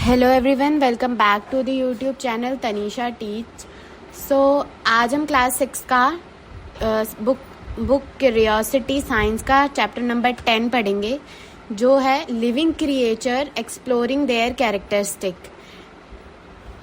Hello everyone, welcome back to the YouTube channel Tanisha teach. आज हम class 6 का book curiosity science का chapter number 10 पढ़ेंगे, जो है living creature exploring their characteristic.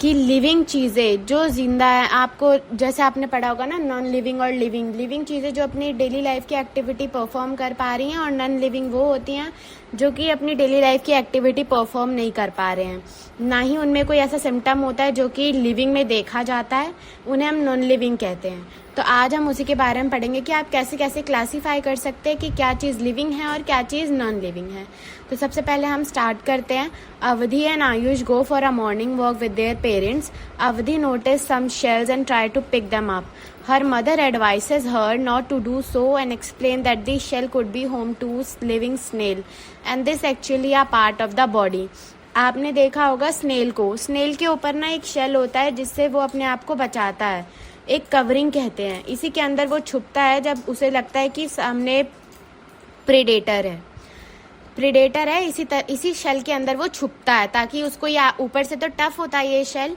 कि लिविंग चीज़ें जो जिंदा है, आपको जैसे आपने पढ़ा होगा ना, नॉन लिविंग और लिविंग चीज़ें जो अपनी डेली लाइफ की एक्टिविटी परफॉर्म कर पा रही हैं, और नॉन लिविंग वो होती हैं जो कि अपनी डेली लाइफ की एक्टिविटी परफॉर्म नहीं कर पा रहे हैं, ना ही उनमें कोई ऐसा सिम्टम होता है जो कि लिविंग में देखा जाता है, उन्हें हम नॉन लिविंग कहते हैं। तो आज हम उसी के बारे में पढ़ेंगे कि आप कैसे कैसे क्लासीफाई कर सकते हैं कि क्या चीज़ लिविंग है और क्या चीज़ नॉन लिविंग है। तो सबसे पहले हम स्टार्ट करते हैं। Avadhi and Ayush go for a morning walk with their parents. Avadhi notice some shells and try to pick them up. Her mother advises her not to do so and explain that the shell could be home to living snail and this actually a part of the body. आपने देखा होगा snail को, snail के ऊपर ना एक shell होता है जिससे वो अपने आप को बचाता है, एक कवरिंग कहते हैं। इसी के अंदर वो छुपता है जब उसे लगता है कि सामने प्रेडेटर है, इसी शेल के अंदर वो छुपता है, ताकि उसको, या ऊपर से तो टफ होता है ये शेल,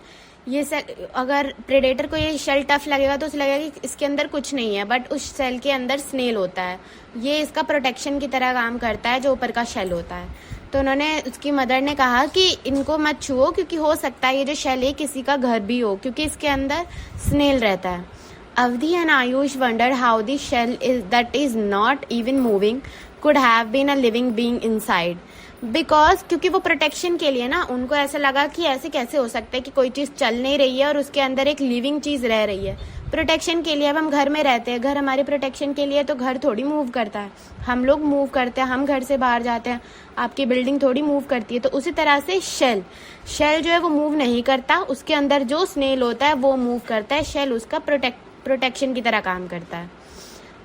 अगर प्रेडेटर को ये शेल टफ लगेगा तो उसे लगेगा कि इसके अंदर कुछ नहीं है, बट उस शेल के अंदर स्नेल होता है, ये इसका प्रोटेक्शन की तरह काम करता है, जो ऊपर का शेल होता है। तो उन्होंने, उसकी मदर ने कहा कि इनको मत छुओ, क्योंकि हो सकता है ये जो शेल है किसी का घर भी हो, क्योंकि इसके अंदर स्नेल रहता है। Avadhi and Ayush wondered how the shell that is not even moving could have been a living being inside, because क्योंकि वो प्रोटेक्शन के लिए ना, उनको ऐसा लगा कि ऐसे कैसे हो सकता है कि कोई चीज़ चल नहीं रही है और उसके अंदर एक लिविंग चीज़ रह रही है। प्रोटेक्शन के लिए, अब हम घर में रहते हैं, घर हमारे प्रोटेक्शन के लिए, तो घर थोड़ी मूव करता है, हम लोग मूव करते हैं, हम घर से बाहर जाते हैं, आपकी बिल्डिंग थोड़ी मूव करती है। तो उसी तरह से शेल जो है वो मूव नहीं करता, उसके अंदर जो स्नेल होता है वो मूव करता है, शेल उसका प्रोटेक्शन की तरह काम करता है।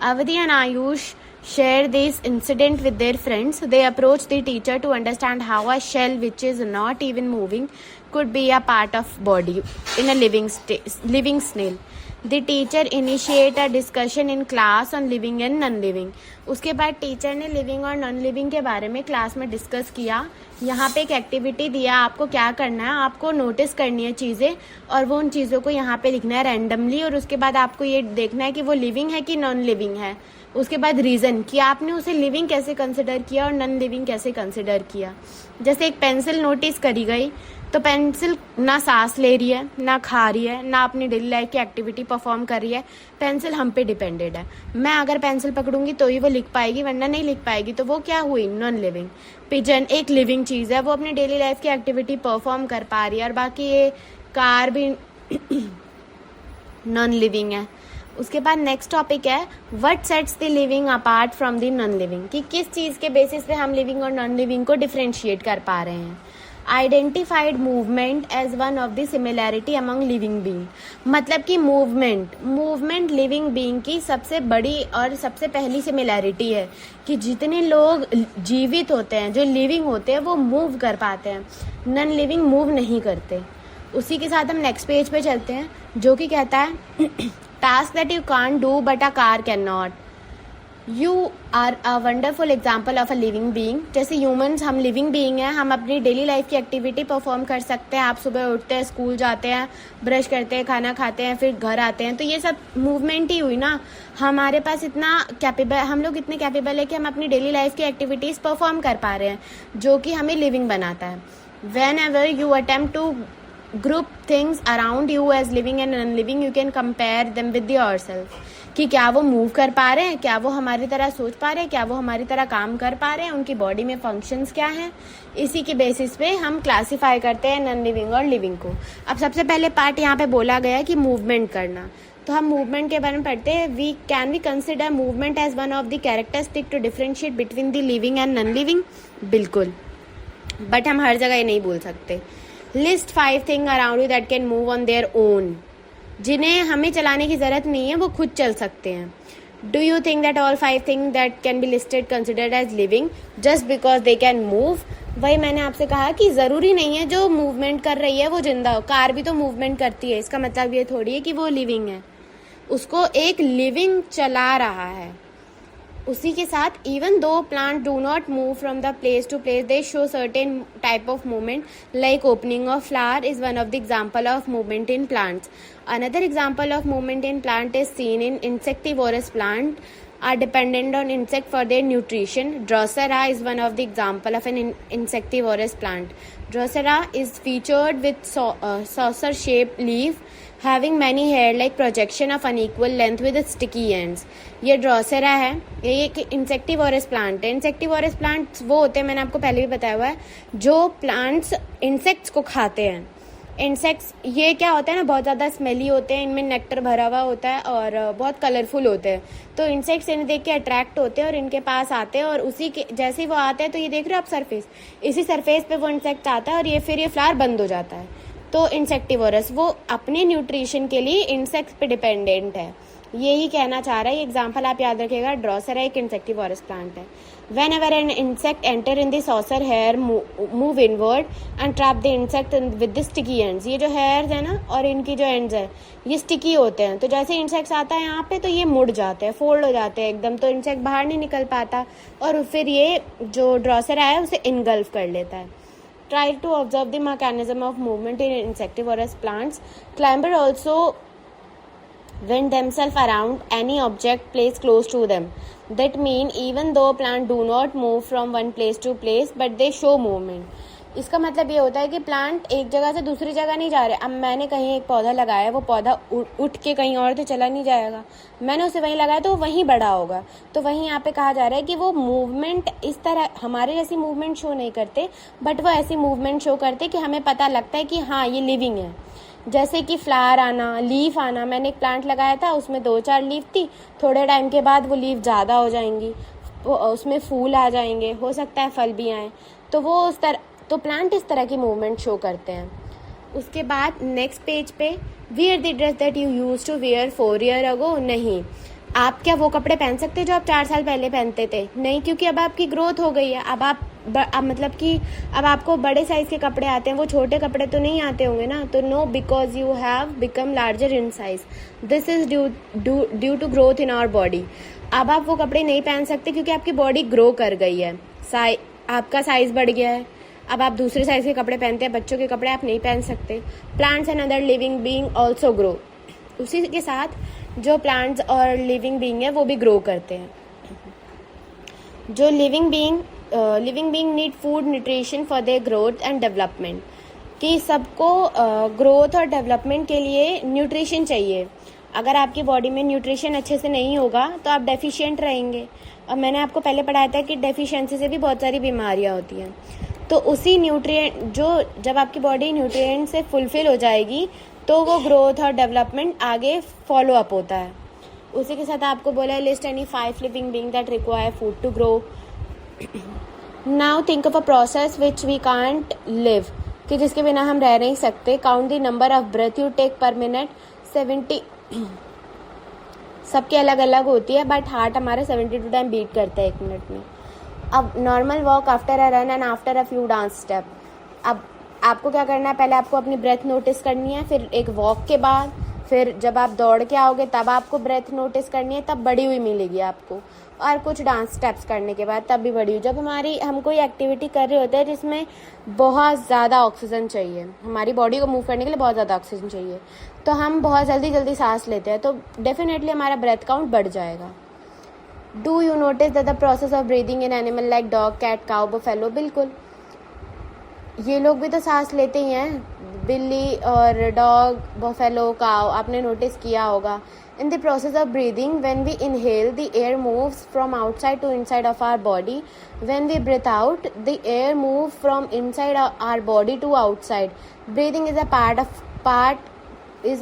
Avadhi and Ayush share this incident with their friends. They approach the teacher to understand how a shell which is not even moving could be a part of body in a living snail. The teacher initiate a discussion in class on living and non-living. उसके बाद teacher ने living और non living के बारे में class में discuss किया। यहाँ पे एक एक्टिविटी दिया, आपको क्या करना है, आपको नोटिस करनी है चीज़ें, और वो उन चीज़ों को यहाँ पे लिखना है रैंडमली, और उसके बाद आपको ये देखना है कि वो लिविंग है कि नॉन लिविंग है। उसके बाद रीज़न कि आपने उसे लिविंग कैसे कंसिडर किया और नॉन लिविंग कैसे कंसिडर किया। जैसे एक पेंसिल नोटिस करी गई, तो पेंसिल ना सांस ले रही है, ना खा रही है, ना अपनी डेली लाइफ की एक्टिविटी परफॉर्म कर रही है, पेंसिल हम पे डिपेंडेड है। मैं अगर पेंसिल पकड़ूंगी तो ही वो लिख पाएगी, वरना नहीं लिख पाएगी, तो वो क्या हुई, नॉन लिविंग। पिजन एक लिविंग चीज़ है, वो अपनी डेली लाइफ की एक्टिविटी परफॉर्म कर पा रही है, और बाकी ये कार भी नॉन लिविंग है। उसके बाद नेक्स्ट टॉपिक है what sets the living apart from the non living, कि किस चीज़ के बेसिस पे हम लिविंग और नॉन लिविंग को डिफ्रेंशिएट कर पा रहे हैं। Identified movement as one of the similarity among living being, मतलब कि मूवमेंट लिविंग बीइंग की सबसे बड़ी और सबसे पहली सिमिलैरिटी है, कि जितने लोग जीवित होते हैं, जो लिविंग होते हैं, वो मूव कर पाते हैं, नॉन लिविंग मूव नहीं करते। उसी के साथ हम नेक्स्ट पेज पे चलते हैं, जो कि कहता है task that you can't do but a car can not. You are a wonderful example of a living being. जैसे ह्यूमंस, हम लिविंग बीइंग हैं, हम अपनी डेली लाइफ की एक्टिविटी परफॉर्म कर सकते हैं। आप सुबह उठते हैं, स्कूल जाते हैं, ब्रश करते हैं, खाना खाते हैं, फिर घर आते हैं, तो ये सब मूवमेंट ही हुई ना। हमारे पास हम लोग इतने कैपेबल है कि हम अपनी डेली लाइफ की एक्टिविटीज़ परफॉर्म कर पा रहे हैं, जो कि हमें लिविंग बनाता है। Whenever you attempt to group things around you as living and non-living, you can compare them with yourself, कि क्या वो मूव कर पा रहे हैं, क्या वो हमारी तरह सोच पा रहे हैं, क्या वो हमारी तरह काम कर पा रहे हैं, उनकी बॉडी में फंक्शंस क्या हैं। इसी के बेसिस पे हम क्लासीफाई करते हैं नॉन लिविंग और लिविंग को। अब सबसे पहले पार्ट यहाँ पे बोला गया है कि मूवमेंट करना, तो हम मूवमेंट के बारे में पढ़ते हैं। Can we consider movement as one of the characteristic to differentiate between the living and non living? बिल्कुल, बट हम हर जगह ये नहीं बोल सकते। List 5 thing around you that can move on their own, जिन्हें हमें चलाने की जरूरत नहीं है, वो खुद चल सकते हैं। Do you think that all 5 thing that can be listed considered as living just because they can move? वही मैंने आपसे कहा कि जरूरी नहीं है जो मूवमेंट कर रही है वो जिंदा हो। कार भी तो मूवमेंट करती है, इसका मतलब ये थोड़ी है कि वो लिविंग है, उसको एक लिविंग चला रहा है। उसी के साथ even though plant do not move from the place to place, they show certain type of movement like opening of flower is one of the example of movement in plants. Another example of movement in plant is seen in insectivorous plant are dependent on insect for their nutrition. Drosera is one of the example of an insectivorous plant. Drosera is featured with saucer shaped leaf having many hair like projection of unequal length with sticky ends. ये Drosera है, ये एक insectivorous plant है. Insectivorous plants वो होते हैं, मैंने आपको पहले भी बताया हुआ है, जो प्लांट्स इंसेक्ट्स को खाते हैं. इंसेक्ट्स ये क्या होता है ना, बहुत ज़्यादा स्मेली होते हैं, इनमें नेक्टर भरा हुआ होता है और बहुत कलरफुल होते हैं. तो इंसेक्ट्स इन्हें देख के अट्रैक्ट होते हैं और इनके पास आते हैं, और उसी के जैसे ही वो आते हैं तो ये देख रहे हो आप सरफेस, इसी सरफेस पे वो इंसेक्ट आता है और ये फिर ये फ्लावर बंद हो जाता है. तो इंसेक्टिवोरस वो अपने न्यूट्रिशन के लिए इंसेक्ट्स पे डिपेंडेंट है. यही कहना चाह रहा है. ये एग्जाम्पल आप याद रखिएगा. ड्रोसेरा एक इंसेक्टिवोरस प्लांट है. Whenever an insect enter in the saucer hair move inward and trap the insect with the sticky ends. ये जो hairs है ना और इनकी जो ends है ये sticky होते हैं, तो जैसे इंसेक्ट आता है यहाँ पे तो ये मुड़ जाते हैं, फोल्ड हो जाते हैं एकदम, तो इंसेक्ट बाहर नहीं निकल पाता और फिर ये जो ड्रोसेरा है उसे इनगल्फ कर लेता है. Try to observe the mechanism of movement in insectivorous plants. Climber also wind themselves around any object placed close to them. That mean even though plants do not move from one place to place, but they show movement. इसका मतलब ये होता है कि plant एक जगह से दूसरी जगह नहीं जा रहे. अब मैंने कहीं एक पौधा लगाया, वो पौधा उठ के कहीं और तो चला नहीं जाएगा, मैंने उसे वहीं लगाया तो वो वहीं बड़ा होगा. तो वहीं यहाँ पे कहा जा रहा है कि वो मूवमेंट इस तरह हमारे जैसी मूवमेंट शो नहीं करते, बट वो ऐसी मूवमेंट शो करते कि हमें पता लगता है कि हाँ ये लिविंग है. जैसे कि फ्लावर आना, लीफ आना. मैंने एक प्लांट लगाया था, उसमें 2-4 लीफ थी, थोड़े टाइम के बाद वो लीफ ज़्यादा हो जाएंगी, उसमें फूल आ जाएंगे, हो सकता है फल भी आए. तो वो उस तरह, तो प्लांट इस तरह की मूवमेंट शो करते हैं. उसके बाद नेक्स्ट पेज पे, wear the dress that you use to wear 4 years ago. नहीं, आप क्या वो कपड़े पहन सकते जो आप 4 साल पहले पहनते थे? नहीं, क्योंकि अब आपकी ग्रोथ हो गई है. अब मतलब कि अब आपको बड़े साइज के कपड़े आते हैं, वो छोटे कपड़े तो नहीं आते होंगे ना. तो no, because you have become larger in size. This is due to growth in our body. अब आप वो कपड़े नहीं पहन सकते क्योंकि आपकी बॉडी ग्रो कर गई है, आपका साइज बढ़ गया है. अब आप दूसरे साइज के कपड़े पहनते हैं, बच्चों के कपड़े आप नहीं पहन सकते. Plants and other living being also grow. उसी के साथ जो प्लांट्स और लिविंग बीइंग है वो भी ग्रो करते हैं. जो living being need food nutrition for their growth and development. कि सबको ग्रोथ और डेवलपमेंट के लिए न्यूट्रिशन चाहिए. अगर आपकी बॉडी में न्यूट्रिशन अच्छे से नहीं होगा तो आप डेफिशिएंट रहेंगे. और मैंने आपको पहले पढ़ाया था कि डेफिशिएंसी से भी बहुत सारी बीमारियां होती हैं. तो उसी न्यूट्रिएंट जब आपकी बॉडी न्यूट्रिएंट से फुलफिल हो जाएगी तो वो ग्रोथ और डेवलपमेंट आगे फॉलो अप होता है. उसी के साथ आपको बोला है, list any 5 living being that require food to grow. Now think of a process which we can't live, कि जिसके बिना हम रह नहीं सकते. Count the number of breath you take per minute. 70. सबके अलग अलग होती है, बट हार्ट हमारा 72 टाइम बीट करता है 1 मिनट में. अब normal walk after a run and after a few dance step. अब आपको क्या करना है, पहले आपको अपनी ब्रेथ नोटिस करनी है, फिर एक वॉक के बाद, फिर जब आप दौड़ के आओगे तब आपको ब्रेथ नोटिस करनी है, तब बढ़ी हुई मिलेगी आपको. और कुछ डांस स्टेप्स करने के बाद तब भी बढ़ी हुई. जब हम कोई एक्टिविटी कर रहे होते हैं जिसमें बहुत ज़्यादा ऑक्सीजन चाहिए, हमारी बॉडी को मूव करने के लिए बहुत ज़्यादा ऑक्सीजन चाहिए, तो हम बहुत जल्दी सांस लेते हैं, तो डेफिनेटली हमारा ब्रेथ काउंट बढ़ जाएगा. Do you notice that the process of breathing in animal like dog, cat, cow, buffalo. बिल्कुल, ये लोग भी तो सांस लेते ही हैं, बिल्ली और डॉग, बफेलो, काउ. आपने नोटिस किया होगा. In the process of breathing, when we inhale, the air moves from outside to inside of our body. When we breathe out, the air moves from inside our body to outside. Breathing is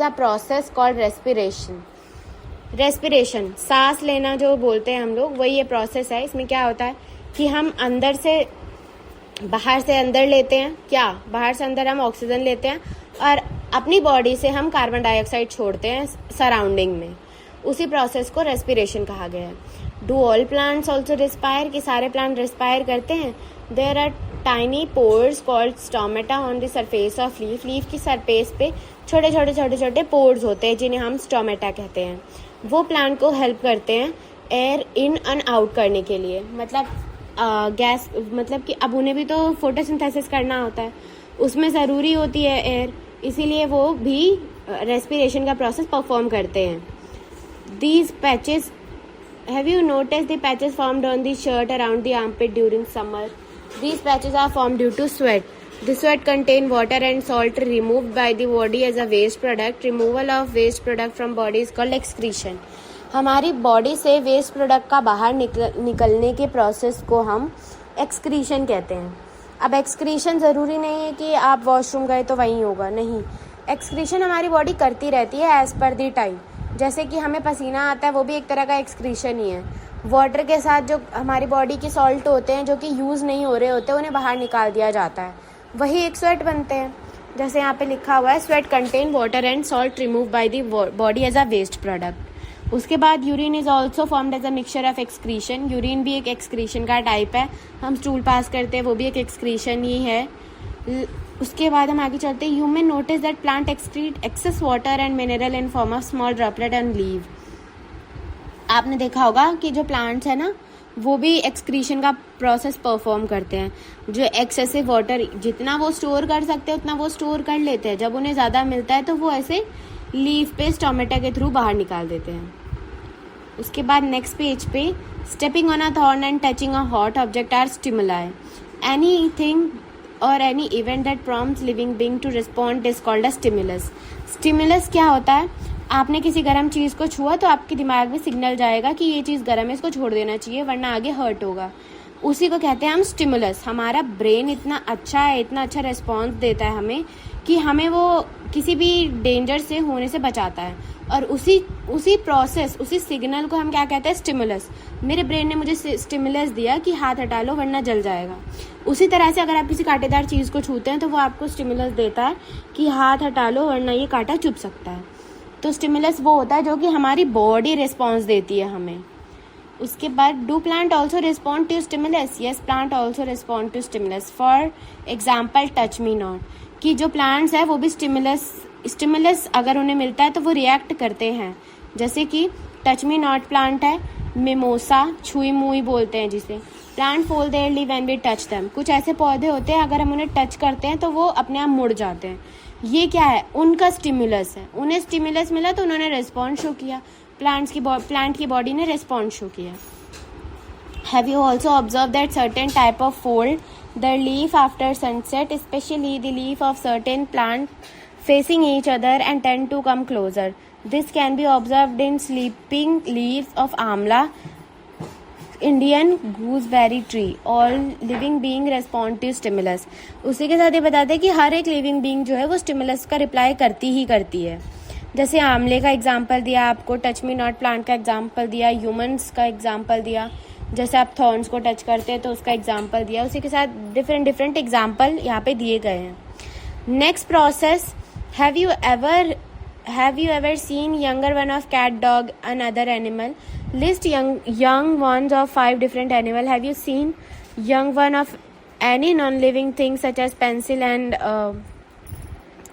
a process called respiration. Respiration, सांस लेना जो बोलते हैं हम लोग, वही ये process है. इसमें क्या होता है कि हम अंदर से बाहर से अंदर लेते हैं. क्या बाहर से अंदर हम ऑक्सीजन लेते हैं और अपनी बॉडी से हम कार्बन डाइऑक्साइड छोड़ते हैं सराउंडिंग में. उसी प्रोसेस को रेस्पिरेशन कहा गया है. Do all plants also respire, कि सारे प्लांट रिस्पायर करते हैं. There are tiny pores called stomata on the surface of leaf. Leaf की सरफेस पे छोटे छोटे पोर्स होते हैं जिन्हें हम स्टोमेटा कहते हैं. वो प्लांट को हेल्प करते हैं एयर इन एंड आउट करने के लिए, मतलब गैस, मतलब कि अब उन्हें भी तो फोटोसिंथेसिस करना होता है, उसमें ज़रूरी होती है एयर, इसीलिए वो भी रेस्पिरेशन का प्रोसेस परफॉर्म करते हैं. These patches, have you noticed the patches formed on the shirt around the armpit during summer? These patches are formed due to sweat. The sweat contain water and salt removed by the body as a waste product. Removal of waste product from body is called excretion. हमारी body से waste product का बाहर निकलने के process को हम excretion कहते हैं. अब एक्सक्रीशन ज़रूरी नहीं है कि आप वॉशरूम गए तो वहीं होगा, नहीं. एक्सक्रीशन हमारी बॉडी करती रहती है एज़ पर दी टाइम. जैसे कि हमें पसीना आता है, वो भी एक तरह का एक्सक्रीशन ही है. वाटर के साथ जो हमारी बॉडी के सॉल्ट होते हैं जो कि यूज़ नहीं हो रहे होते, उन्हें बाहर निकाल दिया जाता है, वही एक स्वेट बनते हैं. जैसे यहाँ पे लिखा हुआ है, sweat contain water and salt remove by the body as a waste product. उसके बाद urine is also formed as a mixture of excretion. Urine भी एक एक्सक्रीशन का टाइप है. हम स्टूल पास करते हैं, वो भी एक एक्सक्रीशन ही है. उसके बाद हम आगे चलते हैं. You may notice that plant excrete excess water and mineral in form of small droplet and leave. आपने देखा होगा कि जो प्लांट्स है ना, वो भी एक्सक्रीशन का प्रोसेस परफॉर्म करते हैं. जो एक्सेसिव वाटर जितना वो स्टोर कर सकते हैं उतना वो स्टोर कर लेते हैं. जब उन्हें ज़्यादा मिलता है तो वो ऐसे लीफ पे स्टोमेटा के थ्रू बाहर निकाल देते हैं. उसके बाद नेक्स्ट पेज पे, stepping on a thorn and touching a hot object are stimuli. Anything or any event that prompts living being to respond is called a stimulus. Stimulus क्या होता है? आपने किसी गर्म चीज़ को छुआ तो आपके दिमाग में सिग्नल जाएगा कि ये चीज़ गर्म है, इसको छोड़ देना चाहिए वरना आगे हर्ट होगा. उसी को कहते हैं हम स्टिमुलस. हमारा ब्रेन इतना अच्छा है, इतना अच्छा रिस्पॉन्स देता है हमें कि हमें वो किसी भी डेंजर से होने से बचाता है. और उसी प्रोसेस, उसी सिग्नल को हम क्या कहते हैं? स्टिमुलस. मेरे ब्रेन ने मुझे स्टिमुलस दिया कि हाथ हटा लो वरना जल जाएगा. उसी तरह से अगर आप किसी कांटेदार चीज़ को छूते हैं तो वो आपको स्टिमुलस देता है कि हाथ हटा लो वरना ये कांटा चुभ सकता है. तो स्टिमुलस वो होता है जो कि हमारी बॉडी रिस्पॉन्स देती है हमें. उसके बाद, do plant also respond to stimulus? Yes, plant also respond to stimulus. For example, touch me not. कि जो प्लांट्स है वो भी स्टिमुलस अगर उन्हें मिलता है तो वो रिएक्ट करते हैं. जैसे कि टच मी नॉट प्लांट है, मिमोसा, छुई मुई बोलते हैं जिसे. Plant fold their leaf when we touch them. कुछ ऐसे पौधे होते हैं अगर हम उन्हें टच करते हैं तो वो अपने आप मुड़ जाते हैं. ये क्या है? उनका स्टिमुलस है. उन्हें स्टिमुलस मिला तो उन्होंने रिस्पॉन्स शो किया. प्लांट की बॉडी ने रिस्पॉन्स शो किया. Have you also observe that certain type of fold the leaf after sunset, specially the leaf of certain plant facing each other and tend to come closer. This can be observed in sleeping leaves of amla, Indian gooseberry tree. All living being respond to stimulus. उसी के साथ ये बताते हैं कि हर एक living being जो है वो स्टिमुलस का रिप्लाई करती ही करती है. जैसे आमले का एग्जाम्पल दिया आपको, टच मी नॉट प्लांट का एग्जाम्पल दिया, ह्यूमन्स का एग्जाम्पल दिया, जैसे आप थॉर्न्स को टच करते हैं तो उसका एग्जाम्पल दिया. उसी के साथ डिफरेंट एग्जाम्पल यहाँ पे दिए गए हैं. Next process, Have you ever seen younger one of cat, dog, another animal? List young ones of 5 different animal. Have you seen young one of any non-living thing such as pencil and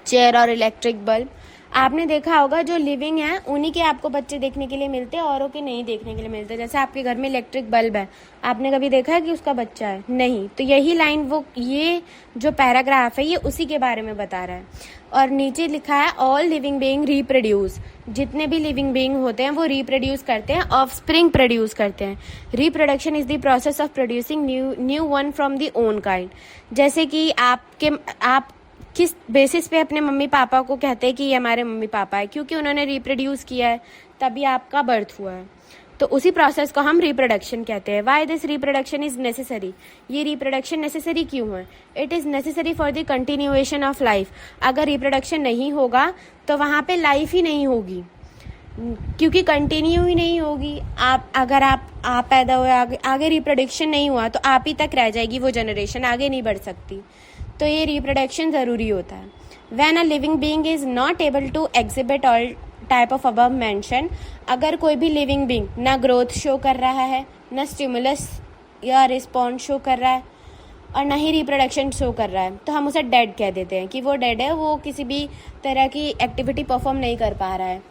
chair or electric bulb? आपने देखा होगा जो living है उन्हीं के आपको बच्चे देखने के लिए मिलते हैं, औरों के नहीं देखने के लिए मिलते. जैसे आपके घर में इलेक्ट्रिक बल्ब है, आपने कभी देखा है कि उसका बच्चा है? नहीं. तो यही लाइन, वो ये जो पैराग्राफ है ये उसी के बारे में बता रहा है. और नीचे लिखा है, ऑल लिविंग बीइंग रिप्रोड्यूस. जितने भी लिविंग बीइंग होते हैं वो रिप्रोड्यूस करते हैं, ऑफस्प्रिंग प्रोड्यूस करते हैं. Reproduction is the process of producing new one from the own kind. जैसे कि आप किस बेसिस पे अपने मम्मी पापा को कहते हैं कि ये हमारे मम्मी पापा है? क्योंकि उन्होंने रिप्रोड्यूस किया है, तभी आपका बर्थ हुआ है. तो उसी प्रोसेस को हम रिप्रोडक्शन कहते हैं. Why this reproduction is necessary? ये रिप्रोडक्शन नेसेसरी क्यों है? It is necessary for the continuation of life. अगर रिप्रोडक्शन नहीं होगा तो वहाँ पे लाइफ ही नहीं होगी, क्योंकि कंटिन्यू ही नहीं होगी. अगर आप पैदा हुए, आगे रिप्रोडक्शन नहीं हुआ तो आप ही तक रह जाएगी वो जनरेशन, आगे नहीं बढ़ सकती. तो ये रिप्रोडक्शन ज़रूरी होता है. When a living being is not able to exhibit all type of above mention, अगर कोई भी लिविंग बीइंग ना ग्रोथ शो कर रहा है, ना स्टिमुलस या रिस्पॉन्स शो कर रहा है, और ना ही रिप्रोडक्शन शो कर रहा है, तो हम उसे डेड कह देते हैं कि वो डेड है, वो किसी भी तरह की एक्टिविटी परफॉर्म नहीं कर पा रहा है.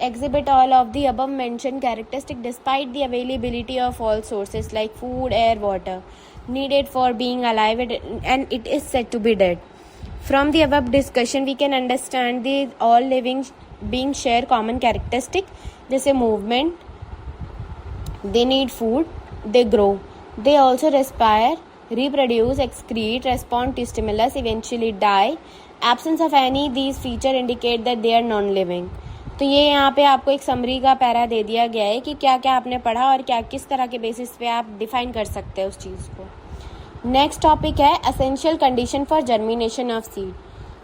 exhibit all of the above mentioned characteristic despite the availability of all sources like food, air, water needed for being alive, and it is said to be dead. From the above discussion we can understand the all living beings share common characteristic जैसे movement, they need food, they grow, they also respire, reproduce, excrete, respond to stimulus, eventually die. Absence of any these feature indicate that they are non-living. तो ये यहाँ पे आपको एक summary का para दे दिया गया है कि क्या क्या आपने पढ़ा और क्या किस तरह के बेसिस पे आप डिफाइन कर सकते हैं उस चीज़ को। नेक्स्ट टॉपिक है essential condition for germination of seed.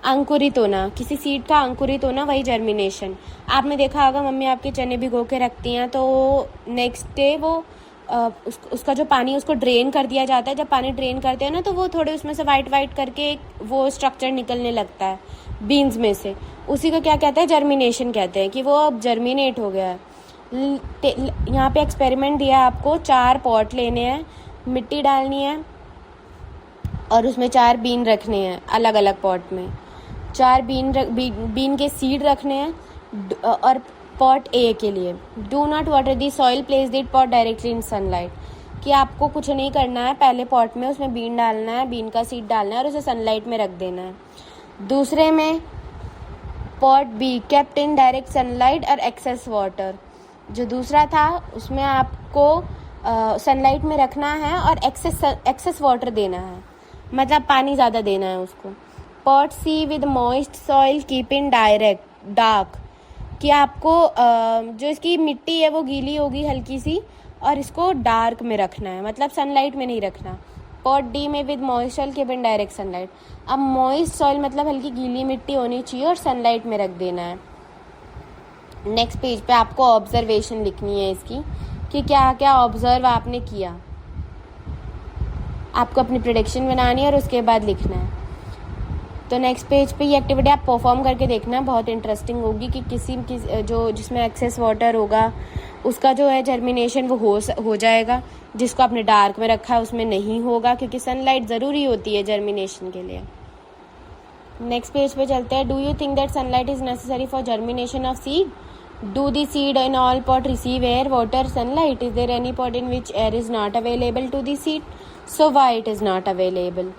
अंकुरित होना, किसी सीड का अंकुरित होना वही जर्मिनेशन। आपने देखा होगा मम्मी आपके चने भिगो के रखती हैं तो नेक्स्ट डे वो उसका जो पानी उसको ड्रेन कर दिया जाता है। जब पानी ड्रेन करते हैं ना तो वो थोड़े उसमें से वाइट वाइट करके वो स्ट्रक्चर निकलने लगता है बीन्स में से, उसी को क्या कहते हैं, जर्मिनेशन कहते हैं कि वो अब जर्मिनेट हो गया है। यहाँ पे एक्सपेरिमेंट दिया है आपको, 4 पॉट लेने हैं, मिट्टी डालनी है और उसमें 4 बीन रखने हैं अलग अलग पॉट में। 4 बीन के सीड रखने हैं और पॉट ए के लिए do not water the soil, place the pot directly in sunlight, कि आपको कुछ नहीं करना है, पहले पॉट में उसमें बीन डालना है, बीन का सीड डालना है और उसे सनलाइट में रख देना है। दूसरे में pot be kept in direct sunlight और एक्सेस वाटर, जो दूसरा था उसमें आपको सनलाइट में रखना है और एक्सेस वाटर देना है, मतलब पानी ज़्यादा देना है उसको। Pot C with moist soil keep in dark, कि आपको जो इसकी मिट्टी है वो गीली होगी हल्की सी और इसको डार्क में रखना है, मतलब सनलाइट में नहीं रखना। पॉट डी में with moist soil keep in direct sunlight. अब मॉइस्ट सॉइल मतलब हल्की गीली मिट्टी होनी चाहिए और सनलाइट में रख देना है। नेक्स्ट पेज पे आपको ऑब्जर्वेशन लिखनी है इसकी कि क्या क्या ऑब्जर्व आपने किया, आपको अपनी प्रेडिक्शन बनानी है और उसके बाद लिखना है। तो नेक्स्ट पेज पे ये एक्टिविटी आप परफॉर्म करके देखना, बहुत इंटरेस्टिंग होगी कि जो जिसमें एक्सेस वाटर होगा उसका जो है जर्मिनेशन वो हो जाएगा, जिसको आपने डार्क में रखा है उसमें नहीं होगा क्योंकि सनलाइट ज़रूरी होती है जर्मिनेशन के लिए। नेक्स्ट पेज पे चलते हैं। Do you think that sunlight is necessary for germination of seed? Do the seed in all pot receive air, water, sunlight? Is there any pot in which air is not available to the seed? So why it is not available?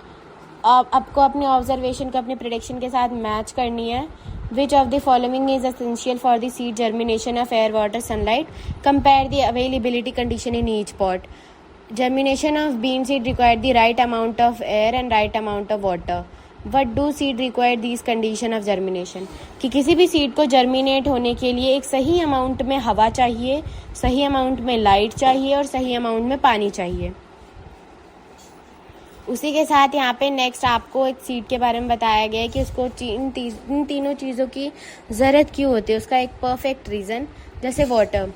आपको अपने observation को अपने prediction के साथ match करनी है। Which of the following is essential for the seed germination of air, water, sunlight? Compare the availability condition in each pot. Germination of bean seed require the right amount of air and right amount of water. What do seed require these condition of germination? कि किसी भी seed को germinate होने के लिए एक सही amount में हवा चाहिए, सही अमाउंट में लाइट चाहिए और सही अमाउंट में पानी चाहिए। उसी के साथ यहाँ पे नेक्स्ट आपको एक सीड के बारे में बताया गया है कि उसको इन तीनों चीज़ों की ज़रूरत क्यों होती है, उसका एक परफेक्ट रीज़न। जैसे water,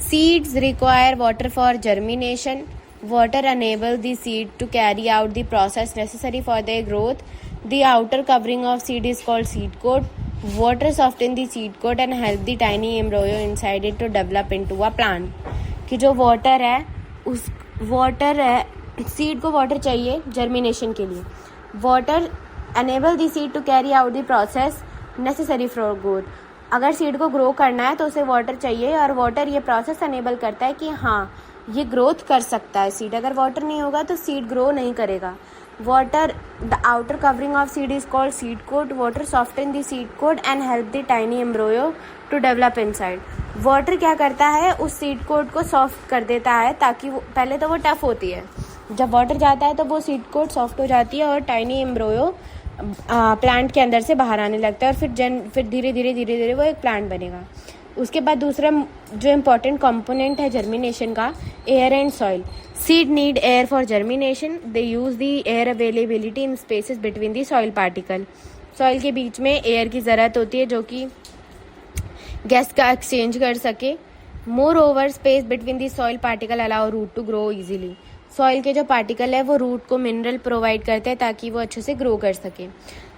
seeds require water for germination, water enable the seed to carry out the process necessary for their growth, the outer covering of seed is called seed coat, water soften the seed coat and help the tiny embryo inside it to develop into a plant. कि जो water है उस water है, seed को water चाहिए germination के लिए, water enable the seed to carry out the process necessary for growth. अगर सीड को ग्रो करना है तो उसे वाटर चाहिए और वाटर ये प्रोसेस अनेबल करता है कि हाँ ये ग्रोथ कर सकता है सीड। अगर वाटर नहीं होगा तो सीड ग्रो नहीं करेगा। Water, the outer covering of seed is called seed coat, water soften the seed coat and help the tiny embryo to develop inside. Water क्या करता है, उस सीड कोट को सॉफ्ट कर देता है ताकि वो, पहले तो वो टफ होती है, जब वाटर जाता है तो वो सीड कोट सॉफ्ट हो जाती है और टाइनी एम्ब्रोयो प्लांट के अंदर से बाहर आने लगता है और फिर धीरे धीरे वो एक प्लांट बनेगा। उसके बाद दूसरा जो इम्पोर्टेंट कंपोनेंट है जर्मिनेशन का, air and soil. Seed need air for germination, they use the air availability in spaces between the soil particle. Soil के बीच में एयर की ज़रूरत होती है जो कि गैस का एक्सचेंज कर सके। Moreover space between the soil particle allow root to grow easily. Soil के जो पार्टिकल है वो रूट को मिनरल प्रोवाइड करते हैं ताकि वो अच्छे से ग्रो कर सके।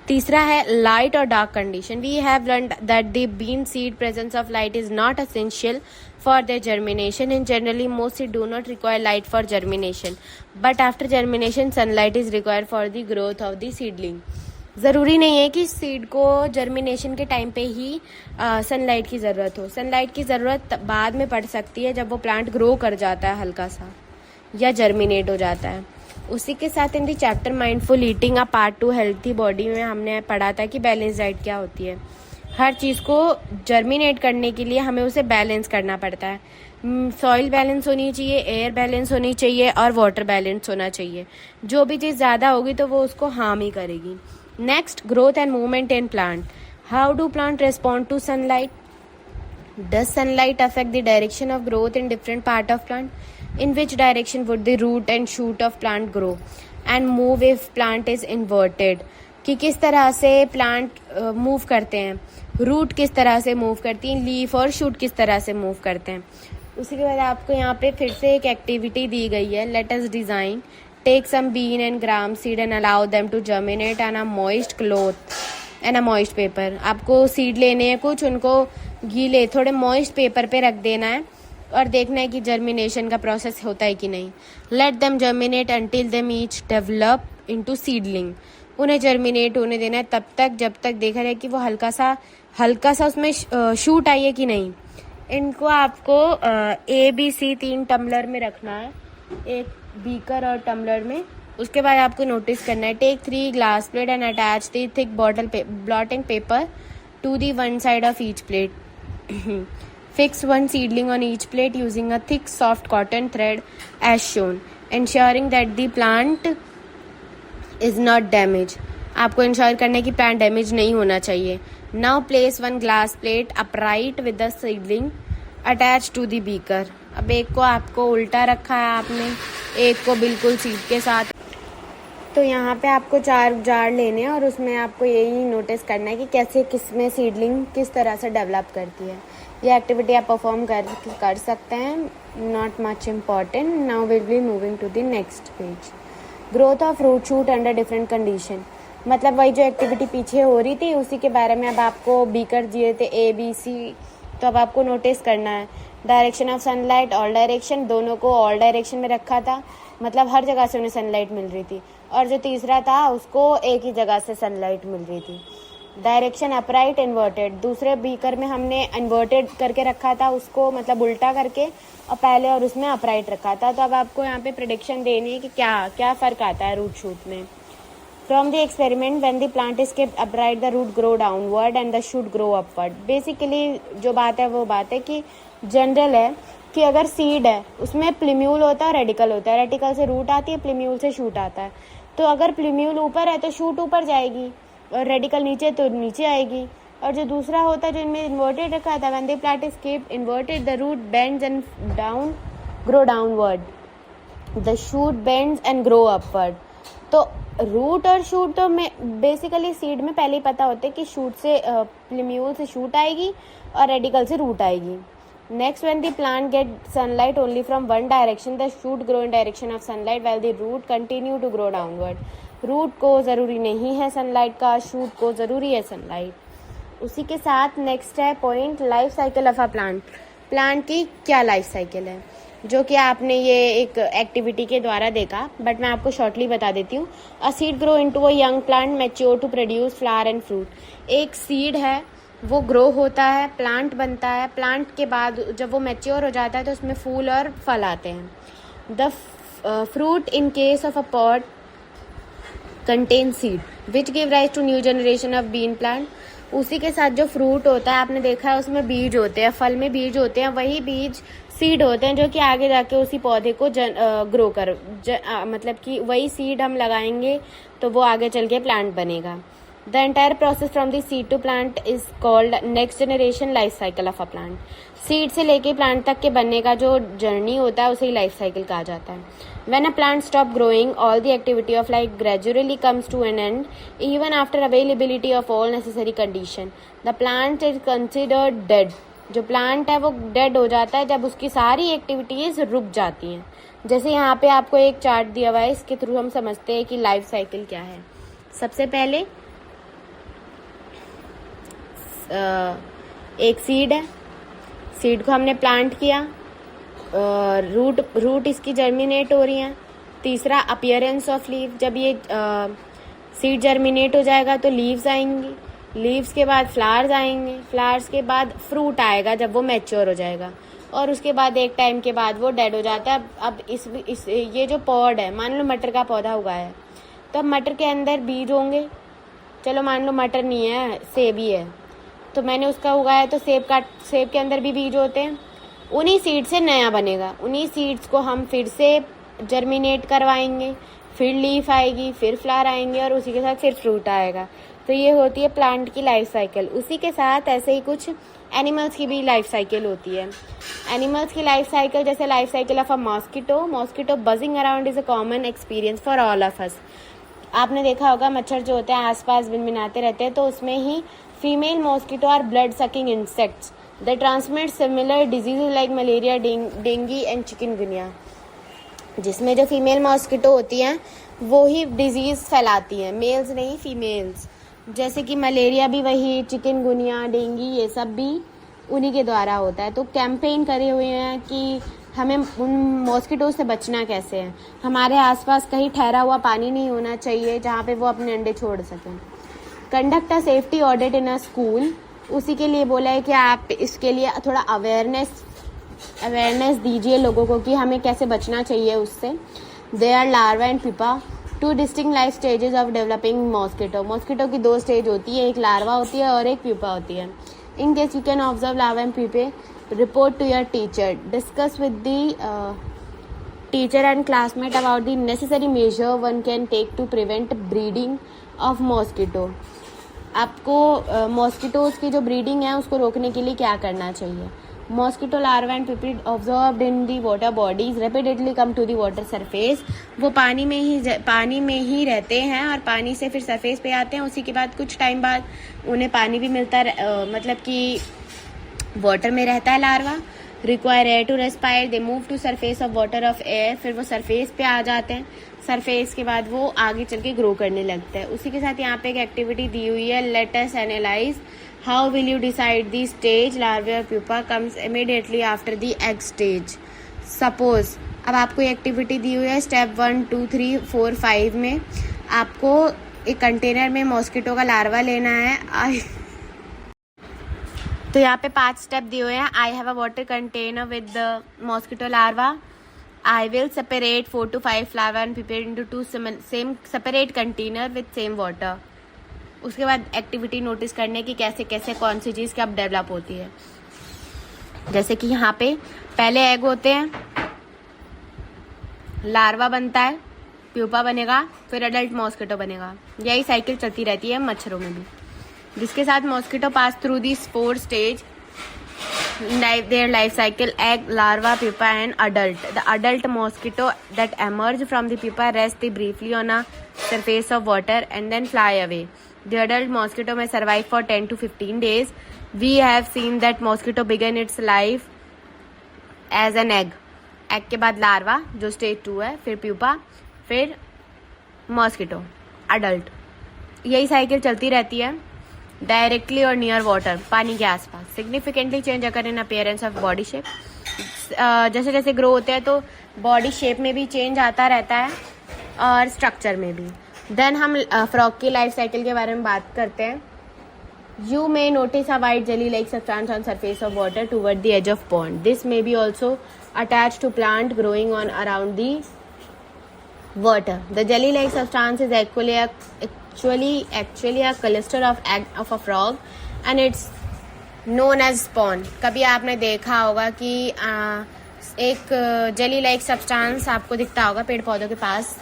तीसरा है लाइट और dark condition. We have learned that the bean seed presence of light is not essential for their germination and generally most seed do not require light for germination, but after germination sunlight is required for the growth of the seedling. ज़रूरी नहीं है कि seed को germination के time पे ही sunlight की ज़रूरत हो। सनलाइट की ज़रूरत बाद में पड़ सकती है जब वो प्लांट ग्रो कर जाता है हल्का सा या जर्मिनेट हो जाता है। उसी के साथ in the chapter mindful eating a part to healthy body में हमने पढ़ा था कि बैलेंस डाइट क्या होती है। हर चीज़ को जर्मिनेट करने के लिए हमें उसे बैलेंस करना पड़ता है। सॉइल बैलेंस होनी चाहिए, एयर बैलेंस होनी चाहिए और वाटर बैलेंस होना चाहिए। जो भी चीज़ ज़्यादा होगी तो वो उसको हार्म ही करेगी। Next, growth and movement in plant. How do plant respond to sunlight? Does sunlight affect the direction of growth in different part of plant? In which direction would the root and shoot of plant grow and move if plant is inverted? कि किस तरह से plant move करते हैं, root किस तरह से move करती हैं, लीफ और शूट किस तरह से मूव करते हैं। उसी के बाद आपको यहाँ पे फिर से एक एक्टिविटी दी गई है। Let us design, take some bean and gram seed and allow them to germinate an a moist cloth and a moist paper. आपको सीड लेने हैं कुछ, उनको गीले थोड़े मॉइस्ट पेपर पे रख देना है और देखना है कि जर्मिनेशन का प्रोसेस होता है कि नहीं। Let them germinate until them each develop into seedling. उन्हें जर्मिनेट होने देना है तब तक जब तक देखा जाए कि वो हल्का सा उसमें शूट आई है कि नहीं। इनको आपको ABC 3 टम्बलर में रखना है, एक बीकर और टम्बलर में। उसके बाद आपको नोटिस करना है, take 3 glass plate and attach the thick blotting paper to the one side of each plate. Fix one seedling on each plate using a thick soft cotton thread as shown, ensuring that the plant is not damaged. आपको ensure करना है कि plant damage नहीं होना चाहिए। Now place one glass plate upright with the seedling attached to the beaker. अब एक को आपको उल्टा रखा है आपने, एक को बिल्कुल सीड के साथ। तो यहाँ पे आपको 4 जार लेने हैं और उसमें आपको यही नोटिस करना है कि कैसे किसमें सीडलिंग किस तरह से डेवलप करती है। ये एक्टिविटी आप परफॉर्म कर सकते हैं, not much important. Now will be moving to the next page. Growth of root shoot under different condition. मतलब वही जो एक्टिविटी पीछे हो रही थी उसी के बारे में अब आपको बीकर दिए थे ABC, तो अब आपको नोटिस करना है। Direction of sunlight, all direction, दोनों को ऑल डायरेक्शन में रखा था, मतलब हर जगह से उन्हें सनलाइट मिल रही थी। और जो तीसरा था उसको एक ही जगह से सनलाइट मिल रही थी। डायरेक्शन अपराइट इन्वर्टेड, दूसरे बीकर में हमने इन्वर्टेड करके रखा था उसको, मतलब उल्टा करके, और पहले और उसमें अपराइट रखा था। तो अब आपको यहाँ पे प्रेडिक्शन देनी है कि क्या फ़र्क आता है रूट शूट में। From the experiment when the plant is kept upright the root grow downward and the shoot grow upward. Basically जो बात है वो बात है कि जनरल है कि अगर सीड है उसमें प्लीम्यूल होता है, रेडिकल होता है। रेडिकल से रूट आती है, प्लीम्यूल से शूट आता है। तो अगर प्लीम्यूल ऊपर है तो शूट ऊपर जाएगी और रेडिकल नीचे तो नीचे आएगी। और जो दूसरा होता है जो इनमें इन्वर्टेड रखा था, when the plant is kept inverted the root bends and down grow downward, the shoot bends and grow upward. तो रूट और शूट तो बेसिकली सीड में पहले ही पता होता है कि शूट से प्लीम्यूल से शूट आएगी और रेडिकल से रूट आएगी। Next, when the plant gets sunlight only from one direction, the shoot grow in direction of sunlight while the root continue to grow downward. Root को ज़रूरी नहीं है सनलाइट का, शूट को ज़रूरी है सनलाइट। उसी के साथ नेक्स्ट है point, life cycle of a plant. Plant की क्या लाइफ साइकिल है, जो कि आपने ये एक एक्टिविटी के द्वारा देखा, बट मैं आपको शॉर्टली बता देती हूँ। A seed grow into a young plant mature to produce flower and fruit. एक सीड है वो ग्रो होता है, प्लांट बनता है। प्लांट के बाद जब वो मैच्योर हो जाता है तो उसमें फूल और फल आते हैं। The fruit in case of a pot contain seed which give rise to new generation of bean plant. उसी के साथ जो फ्रूट होता है आपने देखा है उसमें बीज होते हैं, फल में बीज होते हैं, वही बीज सीड होते हैं जो कि आगे जाके उसी पौधे को ग्रो कर मतलब कि वही सीड हम लगाएंगे तो वो आगे चल के प्लांट बनेगा। The entire process from the seed to plant is called next generation life cycle of a plant. Seed से लेके प्लांट तक के बनने का जो जर्नी होता है उसे ही लाइफ साइकिल कहा जाता है। When a plant stops growing, all the activity of life gradually comes to an end, even after availability of all necessary condition. The plant is considered dead. जो प्लांट है वो dead हो जाता है जब उसकी सारी एक्टिविटीज रुक जाती हैं। जैसे यहाँ पे आपको एक चार्ट दिया हुआ है, इसके थ्रू हम समझते हैं कि लाइफ साइकिल क्या है। सबसे पहले एक सीड है, सीड को हमने प्लांट किया, रूट इसकी जर्मिनेट हो रही हैं। तीसरा अपीयरेंस ऑफ लीफ, जब ये सीड जर्मिनेट हो जाएगा तो लीव्स आएंगी, लीव्स के बाद फ्लावर्स आएंगे, फ्लावर्स के बाद फ्रूट आएगा जब वो मैच्योर हो जाएगा, और उसके बाद एक टाइम के बाद वो डेड हो जाता है। अब इस ये जो पॉड है, मान लो मटर का पौधा उगाया है, तो अब मटर के अंदर बीज होंगे। चलो मान लो मटर नहीं है, सेब ही है, तो मैंने उसका उगाया, तो सेब के अंदर भी बीज होते हैं। उन्हीं सीड से नया बनेगा, उन्हीं सीड्स को हम फिर से जर्मिनेट करवाएंगे, फिर लीफ आएगी, फिर फ्लावर आएंगे, और उसी के साथ फिर फ्रूट आएगा। तो ये होती है प्लांट की लाइफ साइकिल। उसी के साथ ऐसे ही कुछ एनिमल्स की भी लाइफ साइकिल होती है। एनिमल्स की लाइफ साइकिल, जैसे life cycle of a mosquito buzzing around is a common experience for all of us. आपने देखा होगा मच्छर जो होते हैं आसपास भिनभिनाते रहते हैं, तो उसमें ही female mosquito are blood sucking insects that transmit similar diseases like malaria, dengue and chikungunya. जिसमें जो फीमेल मॉस्किटो होती हैं वो ही डिजीज़ फैलाती हैं, मेल्स नहीं फीमेल्स। जैसे कि मलेरिया भी वही, चिकनगुनिया, डेंगू, ये सब भी उन्हीं के द्वारा होता है। तो कैंपेन करे हुए हैं कि हमें उन मॉस्किटो से बचना कैसे है। हमारे आसपास कहीं ठहरा हुआ पानी नहीं होना चाहिए जहाँ पे वो अपने अंडे छोड़ सकें। Conduct a safety audit in a school, उसी के लिए बोला है कि आप इसके लिए थोड़ा अवेयरनेस दीजिए लोगों को कि हमें कैसे बचना चाहिए उससे। They are larva and pupa, two distinct life stages of developing mosquito. Mosquito की 2 स्टेज होती है, एक लार्वा होती है और एक प्यूपा होती है। In case you can observe larva and pupae, report to your teacher, discuss with the teacher and classmate about the necessary measure one can take to prevent breeding of mosquito। आपको mosquitoes की जो breeding है उसको रोकने के लिए क्या करना चाहिए। Mosquito larva and pupa observed in the water bodies repeatedly come to the water surface. वो पानी में ही रहते हैं और पानी से फिर सरफेस पे आते हैं। उसी के बाद कुछ टाइम बाद उन्हें पानी भी मिलता मतलब कि वाटर में रहता है larva. Require air to respire, they move to surface of water of air, फिर वो सरफेस पे आ जाते हैं। सरफेस के बाद वो आगे चल के ग्रो करने लगता है। उसी के साथ यहाँ पे एक एक्टिविटी दी हुई है, let us analyse how will you decide the stage larva और pupa comes immediately after the egg stage. Suppose अब आपको एक्टिविटी दी हुई है स्टेप 1, 2, 3, 4, 5 में आपको एक कंटेनर में मॉस्किटो का लार्वा लेना है। तो यहाँ पे 5 स्टेप दिए हुए हैं। I have a water container with the mosquito larva. I will separate 4 to 5 larva and prepare into 2 same separate container with same water. उसके बाद एक्टिविटी नोटिस करने की कैसे कैसे कौन सी चीज़ कब डेवलप होती है। जैसे कि यहाँ पे पहले एग होते हैं, लार्वा बनता है, प्यूपा बनेगा, फिर अडल्ट मॉस्किटो बनेगा। यही साइकिल चलती रहती है मच्छरों में भी। जिसके साथ mosquito pass through this 4 stage their life cycle: egg, larva, pupa and adult. The adult mosquito that emerge from the pupa rest briefly on a surface of water and then fly away. The adult mosquito may survive for 10 to 15 days. We have seen that mosquito begin its life as an egg. Egg के बाद larva जो stage 2 है, फिर pupa, फिर mosquito, adult. यही cycle चलती रहती है डायरेक्टली और नियर वाटर, पानी के आसपास। Significantly change occur in appearance of body shape. जैसे जैसे ग्रो होते हैं तो बॉडी शेप में भी चेंज आता रहता है और स्ट्रक्चर में भी। देन हम फ्रॉग की लाइफ साइकिल के बारे में बात करते हैं। You may notice a white jelly like substance on surface of water toward the edge of pond. This may be also attach to plant growing on around the water. The jelly-like substance is actually a cluster of egg of a frog and it's known as spawn. कभी आपने देखा होगा कि एक jelly like substance आपको दिखता होगा पेड़ पौधों के पास,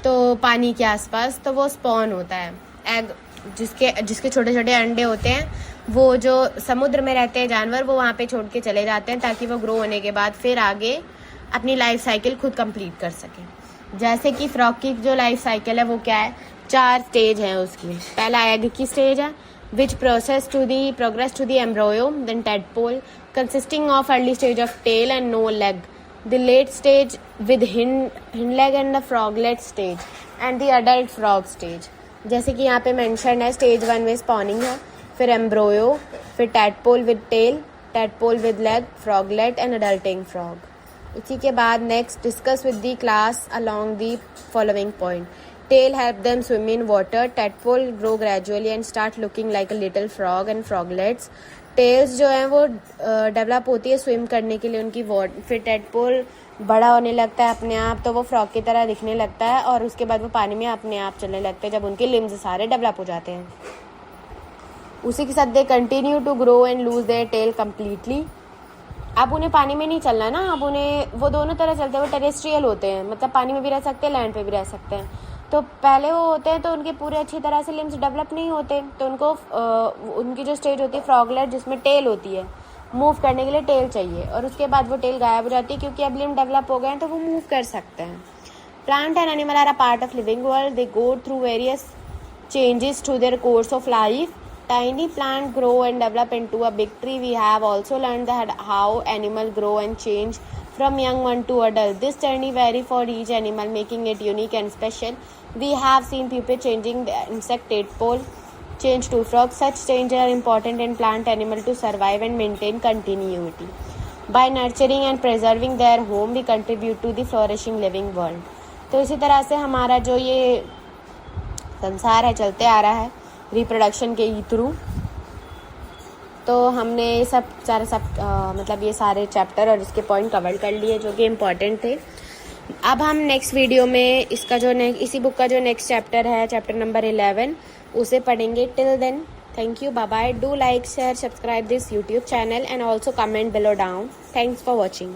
तो पानी के आसपास, तो वो स्पॉन होता है। एग जिसके छोटे छोटे अंडे होते हैं, वो जो समुद्र में रहते हैं जानवर, वो वहाँ पे छोड़ के चले जाते हैं ताकि वो ग्रो होने के बाद फिर आगे अपनी लाइफ साइकिल खुद कंप्लीट कर सकें। जैसे कि फ्रॉग की जो लाइफ साइकिल है वो क्या है, 4 स्टेज हैं उसकी। पहला एग की स्टेज है which progress to the embryo, then tadpole consisting of early stage of tail and no leg, the late stage with hind leg and the froglet stage and the adult frog stage. जैसे कि यहाँ पे mention है, stage 1 में spawning है, फिर embryo, फिर tadpole with tail, tadpole with leg, froglet and adulting frog. उसी के बाद next discuss with the class along the following point. Tail help them swim in water. Tadpole grow gradually and start looking like a little frog and froglets. Tails जो है वो develop होती है swim करने के लिए उनकी फिर टेडपोल बड़ा होने लगता है अपने आप, तो वो फ्रॉग की तरह दिखने लगता है और उसके बाद वो पानी में अपने आप चलने लगते हैं जब उनके लिम्स सारे डेवलप हो जाते हैं। उसी के साथ they continue to grow and lose their tail completely. अब उन्हें पानी में नहीं चलना ना, अब उन्हें वो दोनों तरह चलते हैं, वो टेरेस्ट्रियल होते हैं, मतलब पानी में भी रह सकते हैं, लैंड पे भी रह सकते हैं। तो पहले वो होते हैं तो उनके पूरे अच्छी तरह से लिम्स डेवलप नहीं होते, तो उनको उनकी जो स्टेज होती है फ्रॉगलेट जिसमें टेल होती है, मूव करने के लिए टेल चाहिए, और उसके बाद वो टेल गायब हो जाती है क्योंकि अब लिम डेवलप हो गए हैं तो वो मूव कर सकते हैं। Plant and animal are a part of living world, they go through various changes to their course of life. Tiny plant grow and develop into a big tree. We have also learned that how animal grow and change from young one to adult. This journey vary for each animal, making it unique and special. We have seen people changing the insect tadpole change to frog. Such changes are important in plant animal to survive and maintain continuity. By nurturing and preserving their home, we contribute to the flourishing living world. तो इसी तरह से हमारा जो ये संसार है चलते आ रहा है रिप्रोडक्शन के थ्रू। तो हमने सब मतलब ये सारे चैप्टर और इसके पॉइंट कवर कर लिए जो कि इम्पॉर्टेंट थे। अब हम नेक्स्ट वीडियो में इसका जो इसी बुक का जो नेक्स्ट चैप्टर है, चैप्टर नंबर 11, उसे पढ़ेंगे। Till then, thank you, bye bye. Do like, share, subscribe this YouTube channel and also comment below down. Thanks for watching.